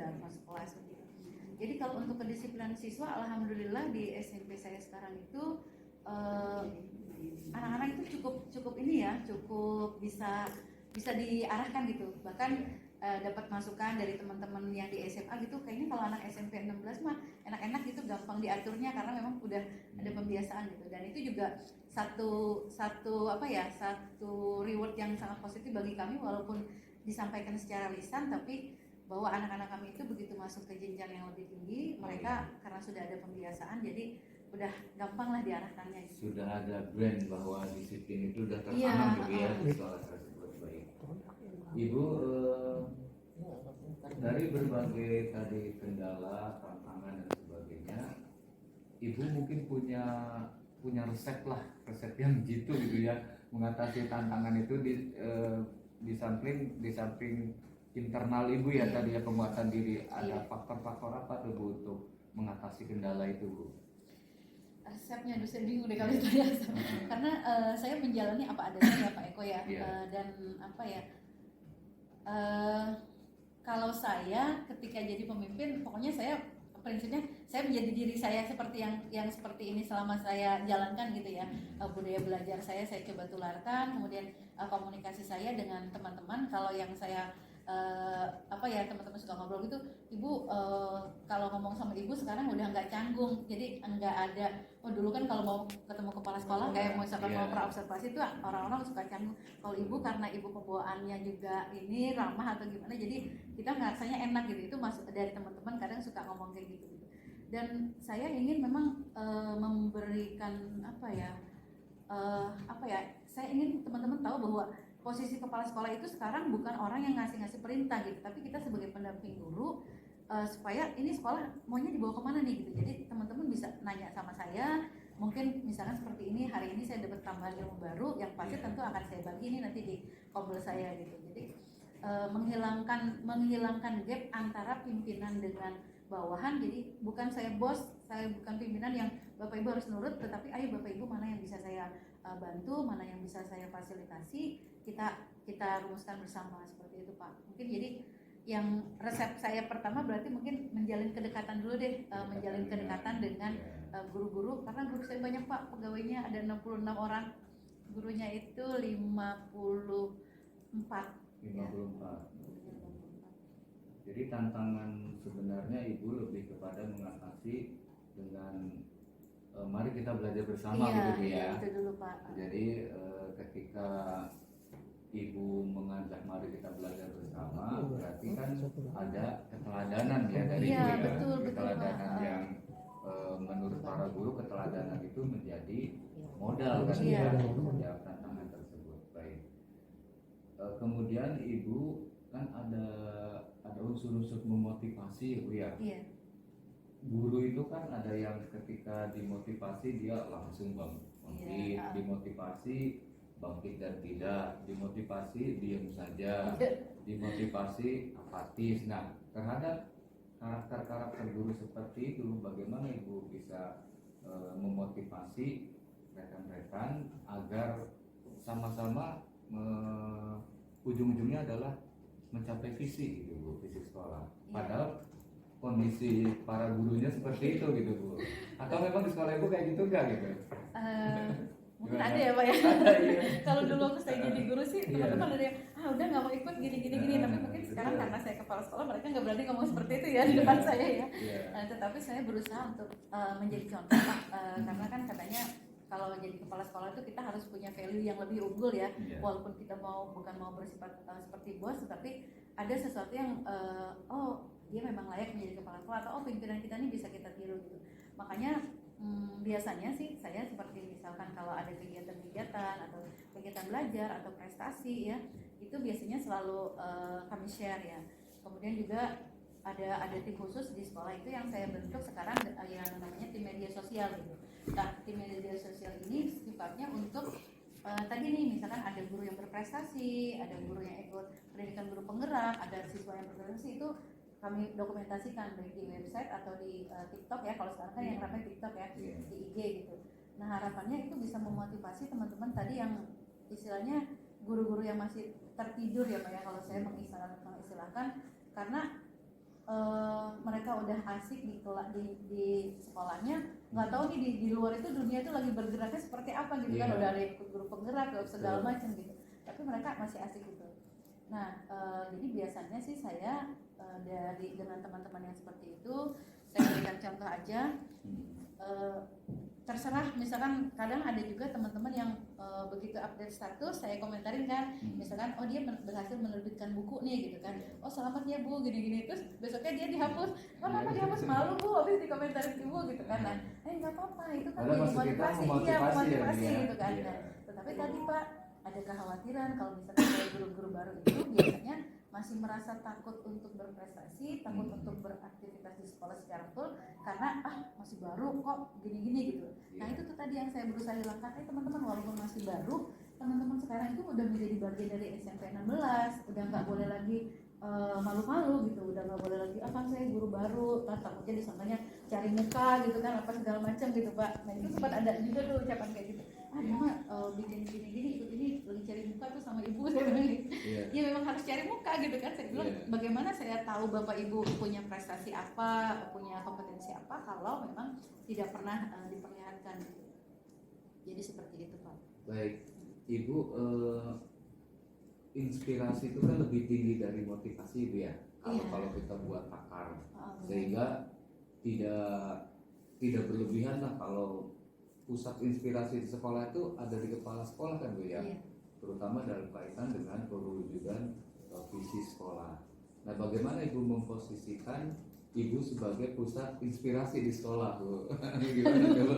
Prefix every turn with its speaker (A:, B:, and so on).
A: udah masuk kelas gitu. Jadi kalau untuk kedisiplinan siswa, alhamdulillah di SMP saya sekarang itu anak-anak itu cukup ini ya, cukup bisa diarahkan gitu. Bahkan dapat masukan dari teman-teman yang di SMA gitu, kayaknya kalau anak SMP 16 mah enak-enak gitu, gampang diaturnya karena memang udah ada pembiasaan gitu. Dan itu juga satu reward yang sangat positif bagi kami, walaupun disampaikan secara lisan, tapi bahwa anak-anak kami itu begitu masuk ke jenjang yang lebih tinggi, mereka karena sudah ada pembiasaan, jadi udah gampang lah diarahkannya gitu.
B: Sudah ada brand bahwa disiplin itu sudah tertanam gitu ya di sekolah tersebut. Baik. Ibu, dari berbagai tadi kendala, tantangan dan sebagainya, Ibu mungkin punya resep yang jitu gitu ya mengatasi tantangan itu di samping internal Ibu ya tadi ya, penguatan diri. Ada faktor-faktor apa tuh Bu untuk mengatasi kendala itu Bu?
A: Resepnya aduh saya bingung deh kalau ditanya karena saya menjalani apa adanya ya Pak Eko ya. Dan apa ya, kalau saya ketika jadi pemimpin, pokoknya prinsipnya saya menjadi diri saya seperti yang seperti ini selama saya jalankan gitu ya. Budaya belajar saya coba tularkan, kemudian komunikasi saya dengan teman-teman. Kalau yang saya teman-teman suka ngobrol gitu, Ibu kalau ngomong sama Ibu sekarang udah nggak canggung, jadi nggak ada dulu kan kalau mau ketemu kepala sekolah kayak misalkan mau praobservasi itu orang-orang suka canggung. Kalau Ibu karena Ibu pembawaannya juga ini ramah atau gimana, jadi kita ngerasanya enak gitu. Itu masuk dari teman-teman kadang suka ngomong kayak gitu. Dan saya ingin memang memberikan saya ingin teman-teman tahu bahwa posisi kepala sekolah itu sekarang bukan orang yang ngasih perintah gitu, tapi kita sebagai pendamping guru supaya ini sekolah maunya dibawa kemana nih gitu. Jadi teman-teman bisa nanya sama saya, mungkin misalkan seperti ini, hari ini saya dapat tambahan ilmu baru yang pasti tentu akan saya bagi ini nanti di kobrol saya gitu. Jadi menghilangkan gap antara pimpinan dengan bawahan. Jadi bukan saya bos, saya bukan pimpinan yang Bapak Ibu harus nurut, tetapi ayo Bapak Ibu mana yang bisa saya bantu, mana yang bisa saya fasilitasi, kita rumuskan bersama, seperti itu Pak. Mungkin jadi yang resep saya pertama berarti mungkin menjalin kedekatan dulu deh, menjalin kedekatan dengan guru-guru, karena guru saya banyak Pak, pegawainya ada 66 orang, gurunya itu 54.
B: Jadi tantangan sebenarnya Ibu lebih kepada mengatasi dengan mari kita belajar bersama gitu ya.
A: Itu dulu Pak.
B: Jadi ketika Ibu mengajak mari kita belajar bersama, berarti kan ada keteladanan ya dari Ibu ya.
A: Betul,
B: keteladanan yang menurut para guru keteladanan itu menjadi modal kan ya untuk menjawab tantangan tersebut. Baik. Kemudian Ibu kan ada unsur-unsur memotivasi Bu ya.
A: Iya.
B: Guru itu kan ada yang ketika dimotivasi dia langsung bangkit, dimotivasi bangkit dan tidak, dimotivasi diam saja, dimotivasi apatis. Nah, terhadap karakter guru seperti itu, bagaimana Ibu bisa memotivasi rekan-rekan agar sama-sama ujung-ujungnya adalah mencapai visi gitu Bu, visi sekolah. Padahal kondisi para gurunya seperti itu gitu Bu. Atau memang di sekolah Ibu kayak gitu enggak gitu?
A: Mungkin ada ya Pak ya. Kalau dulu aku saya jadi guru sih teman-teman ada yang udah nggak mau ikut gini. Tapi mungkin sekarang karena saya kepala sekolah, mereka nggak berani ngomong seperti itu ya di depan saya ya. Tetapi saya berusaha untuk menjadi contoh Pak, karena kan katanya kalau jadi kepala sekolah itu kita harus punya value yang lebih unggul ya. Walaupun kita bukan mau bersifat seperti bos, tetapi ada sesuatu yang dia memang layak menjadi kepala sekolah, atau pimpinan kita ini bisa kita tiru gitu. Makanya biasanya sih saya seperti misalkan kalau ada kegiatan-kegiatan atau kegiatan belajar atau prestasi ya, itu biasanya selalu kami share ya. Kemudian juga ada tim khusus di sekolah itu yang saya bentuk sekarang yang namanya tim media sosial gitu. Nah, tim media sosial ini sifatnya untuk tadi nih misalkan ada guru yang berprestasi, ada guru yang ikut pendidikan guru penggerak, ada siswa yang berprestasi, itu kami dokumentasikan baik di website atau di TikTok ya, kalau sekarang kan yang ramai TikTok ya, di IG gitu. Nah, harapannya itu bisa memotivasi teman-teman tadi yang istilahnya guru-guru yang masih tertidur ya Pak ya, kalau saya mengistilahkan, karena mereka udah asik di sekolahnya, nggak tahu nih di luar itu dunia itu lagi bergeraknya seperti apa gitu kan, udah ada yang ikut guru penggerak segala macam gitu, tapi mereka masih asik gitu. Nah, jadi biasanya sih saya dengan teman-teman yang seperti itu, saya berikan contoh aja. Terserah, misalkan kadang ada juga teman-teman yang begitu update status saya komentarin kan, misalkan oh dia berhasil menerbitkan buku nih gitu kan, oh selamat ya Bu gini-gini, terus besoknya dia dihapus, kenapa dihapus, malu Bu habis dikomentarin Ibu gitu kan. Nah, nggak apa-apa, itu kan jadi motivasi, motivasi gitu kan. Nah, tetapi tadi Pak ada kekhawatiran kalau misalkan dari guru-guru baru itu biasanya masih merasa takut untuk berprestasi, takut untuk beraktivitas di sekolah secara full karena masih baru kok gini-gini gitu. Nah itu tuh tadi yang saya berusaha hilangkan, teman-teman walaupun masih baru, teman-teman sekarang itu udah menjadi bagian dari SMP 16, udah nggak boleh lagi malu-malu gitu, udah nggak boleh lagi kan saya guru baru, kan takutnya disangkanya cari muka gitu kan, apa segala macam gitu Pak. Nah itu sempat ada juga tuh ucapan kayak gitu, dia mah bikin gini-gini ikut ini lagi cari muka tuh sama ibu, saya bilang gitu. Ya memang harus cari muka gitu kan, saya bilang bagaimana saya tahu bapak ibu punya prestasi apa, punya kompetensi apa kalau memang tidak pernah diperlihatkan gitu. Jadi seperti itu Pak.
B: Baik, Ibu, inspirasi itu kan lebih tinggi dari motivasi Ibu ya, kalau kita buat takar, sehingga tidak berlebihan lah kalau pusat inspirasi di sekolah itu ada di kepala sekolah kan Bu ya, terutama dalam kaitan dengan perwujudan visi sekolah. Nah, bagaimana Ibu memposisikan Ibu sebagai pusat inspirasi di sekolah Bu? Gimana coba?